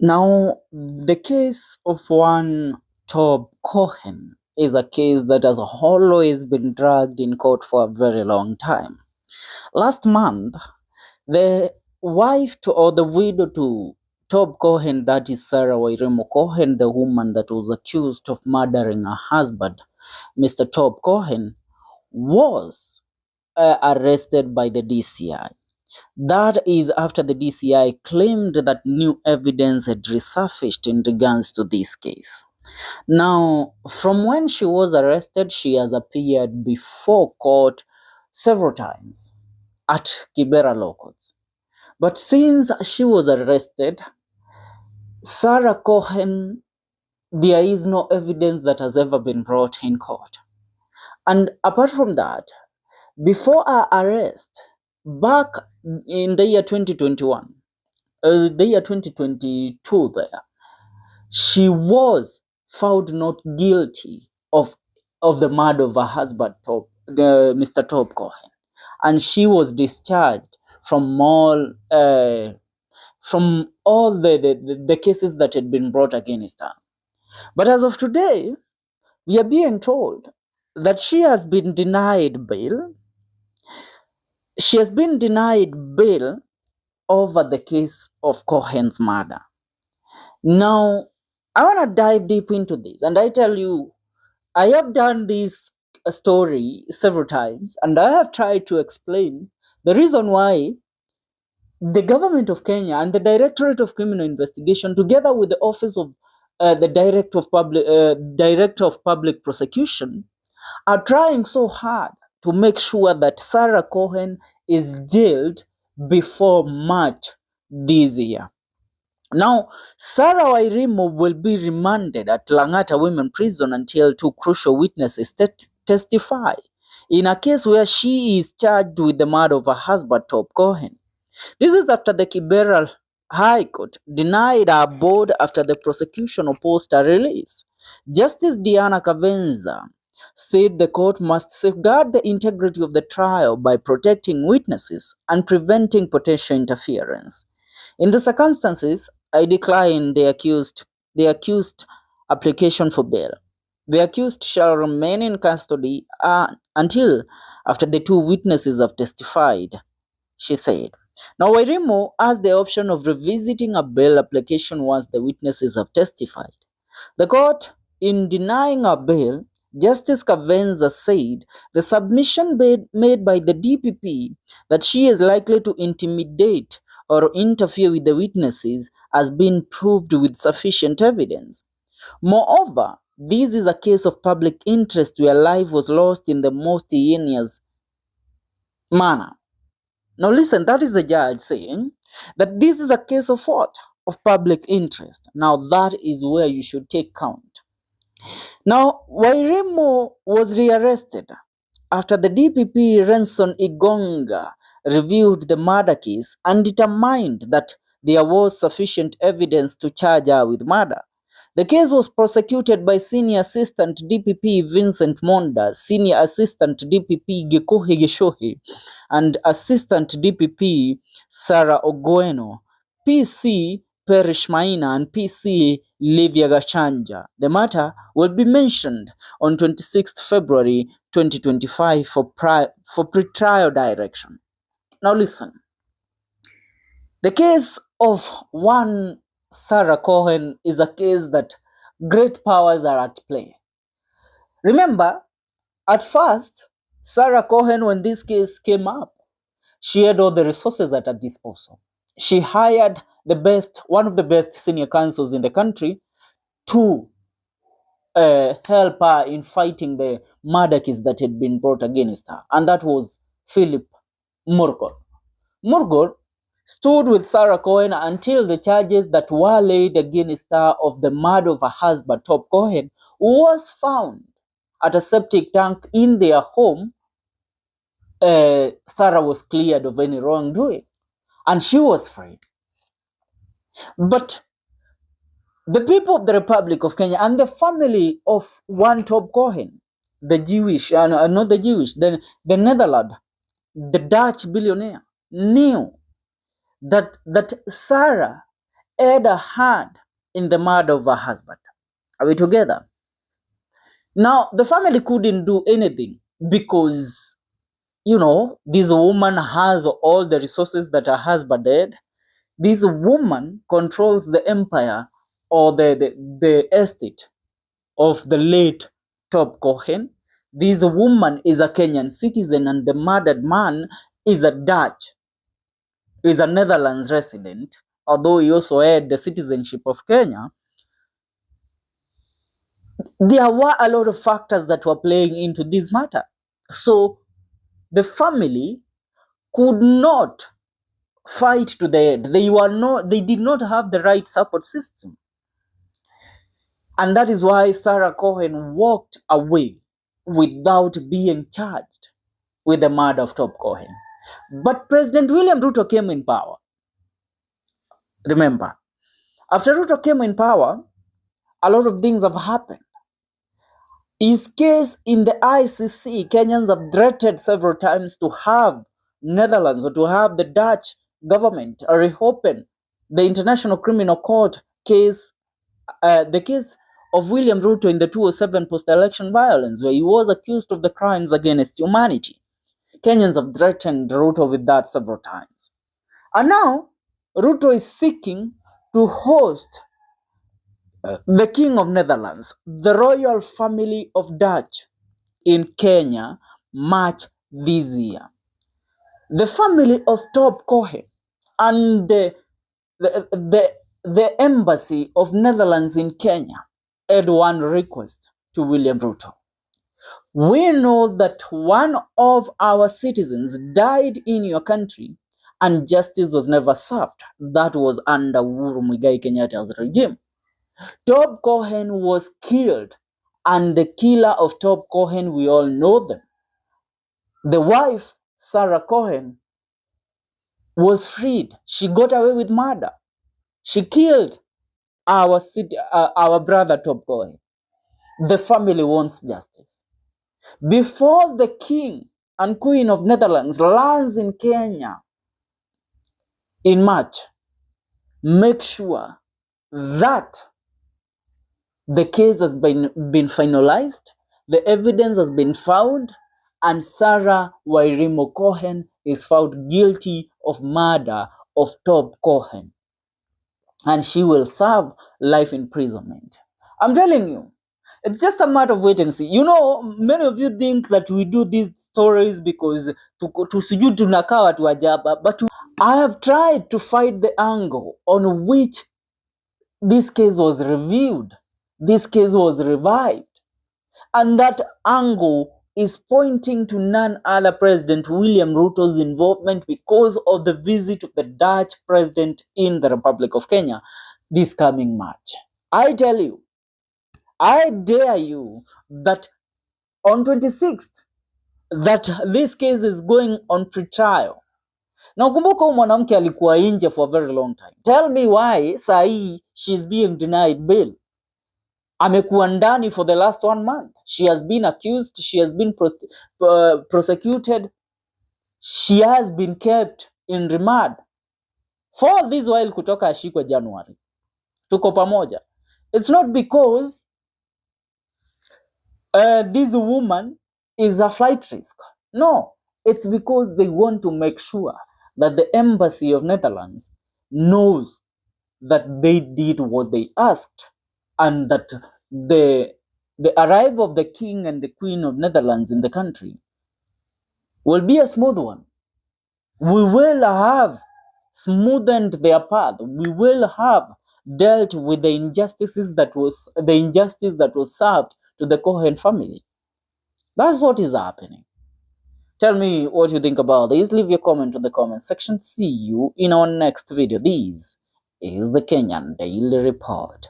Now, the case of one Tob Cohen is a case that has always been dragged in court for a very long time. Last month, the wife to or the widow to Tob Cohen, that is Sarah Wairimu Cohen, the woman that was accused of murdering her husband, Mr. Tob Cohen, was arrested by the DCI. That is after the DCI claimed that new evidence had resurfaced in regards to this case. Now, from when she was arrested, she has appeared before court several times at Kibera Law Courts. But since she was arrested, Sarah Cohen, there is no evidence that has ever been brought in court. And apart from that, before her arrest, back in the year 2021, the year 2022 there, she was found not guilty of the murder of her husband, Mr. Tob Cohen. And she was discharged from all the cases that had been brought against her. But as of today, we are being told that she has been denied bail. She has been denied bail over the case of Cohen's murder. Now, I want to dive deep into this, and I tell you, I have done this story several times, and I have tried to explain the reason why the government of Kenya and the Directorate of Criminal Investigation, together with the Office of the Director of Public Prosecution, are trying so hard to make sure that Sarah Cohen is jailed before March this year. Now, Sarah Wairimu will be remanded at Langata Women Prison until two crucial witnesses testify in a case where she is charged with the murder of her husband, Tob Cohen. This is after the Kibera High Court denied her bond after the prosecution opposed her release. Justice Diana Kavenza said the court must safeguard the integrity of the trial by protecting witnesses and preventing potential interference. In the circumstances, I decline the accused application for bail. The accused shall remain in custody until after the two witnesses have testified, she said. Now, Wairimu has the option of revisiting a bail application once the witnesses have testified. The court, in denying a bail, Justice Kavenza said the submission made by the DPP that she is likely to intimidate or interfere with the witnesses has been proved with sufficient evidence. Moreover, this is a case of public interest where life was lost in the most heinous manner. Now listen, that is the judge saying that this is a case of what? Of public interest. Now that is where you should take count. Now, Wairimu was rearrested after the DPP Renson Igonga reviewed the murder case and determined that there was sufficient evidence to charge her with murder. The case was prosecuted by Senior Assistant DPP Vincent Monda, Senior Assistant DPP Gikuhi Gishohi, and Assistant DPP Sarah Ogoeno, PC Perish Maina, and PC Livia Gachanja. The matter will be mentioned on 26th February 2025 for pre-trial direction. Now listen, the case of one Sarah Cohen is a case that great powers are at play. Remember, at first, Sarah Cohen, when this case came up, she had all the resources at her disposal. She hired one of the best senior counsels in the country to help her in fighting the murder case that had been brought against her, and that was Philip Murgor. Murgor stood with Sarah Cohen until the charges that were laid against her of the murder of her husband, Tob Cohen, was found at a septic tank in their home. Sarah was cleared of any wrongdoing, and she was free. But the people of the Republic of Kenya and the family of one Tob Cohen, the Jewish, not the Jewish, the Netherlands, the Dutch billionaire, knew that Sarah had a hand in the murder of her husband. Are we together? Now, the family couldn't do anything because, this woman has all the resources that her husband had. This woman controls the empire or the estate of the late Top Cohen. This woman is a Kenyan citizen and the murdered man is a Netherlands resident, although he also had the citizenship of Kenya. There were a lot of factors that were playing into this matter. So the family could not fight to the end. They did not have the right support system. And that is why Sarah Cohen walked away without being charged with the murder of Top Cohen. But President William Ruto came in power. Remember, after Ruto came in power, a lot of things have happened. His case in the ICC, Kenyans have threatened several times to have Netherlands or to have the Dutch government reopen the International Criminal Court case, the case of William Ruto in the 2007 post-election violence, where he was accused of the crimes against humanity. Kenyans have threatened Ruto with that several times. And now, Ruto is seeking to host the King of Netherlands, the royal family of Dutch in Kenya, March this year. The family of Top Cohen and the embassy of Netherlands in Kenya had one request to William Ruto. We know that one of our citizens died in your country and justice was never served. That was under Uhuru Muigai Kenyatta's regime. Top Cohen was killed, and the killer of Top Cohen, we all know them. The wife, Sarah Cohen, was freed. She got away with murder. She killed our brother Top Cohen. The family wants justice. Before the King and Queen of Netherlands lands in Kenya in March, make sure that the case has been finalized, the evidence has been found, and Sarah Wairimu Cohen is found guilty of murder of Top Cohen. And she will serve life imprisonment. I'm telling you, it's just a matter of wait and see. Many of you think that we do these stories because to tunakaa watu ajaba, but I have tried to find the angle on which this case was reviewed. This case was revived. And that angle is pointing to none other President William Ruto's involvement because of the visit of the Dutch president in the Republic of Kenya this coming March. I tell you, I dare you that on 26th, that this case is going on pre-trial. Na ukumbuka huyu mwanamke alikuwa nje for a very long time. Tell me why saa hii she's being denied bail. Amekuwa ndani for the last 1 month. She has been accused, she has been prosecuted, she has been kept in remand. For this while kutoka ashikwe January. Tuko pamoja. It's not because this woman is a flight risk. No, it's because they want to make sure that the embassy of Netherlands knows that they did what they asked, and that the arrival of the King and the Queen of Netherlands in the country will be a smooth one. We will have smoothened their path. We will have dealt with the injustice that was served to the Cohen family. That's what is happening. Tell me what you think about this. Leave your comment in the comment section. See you in our next video. This is the Kenyan Daily Report.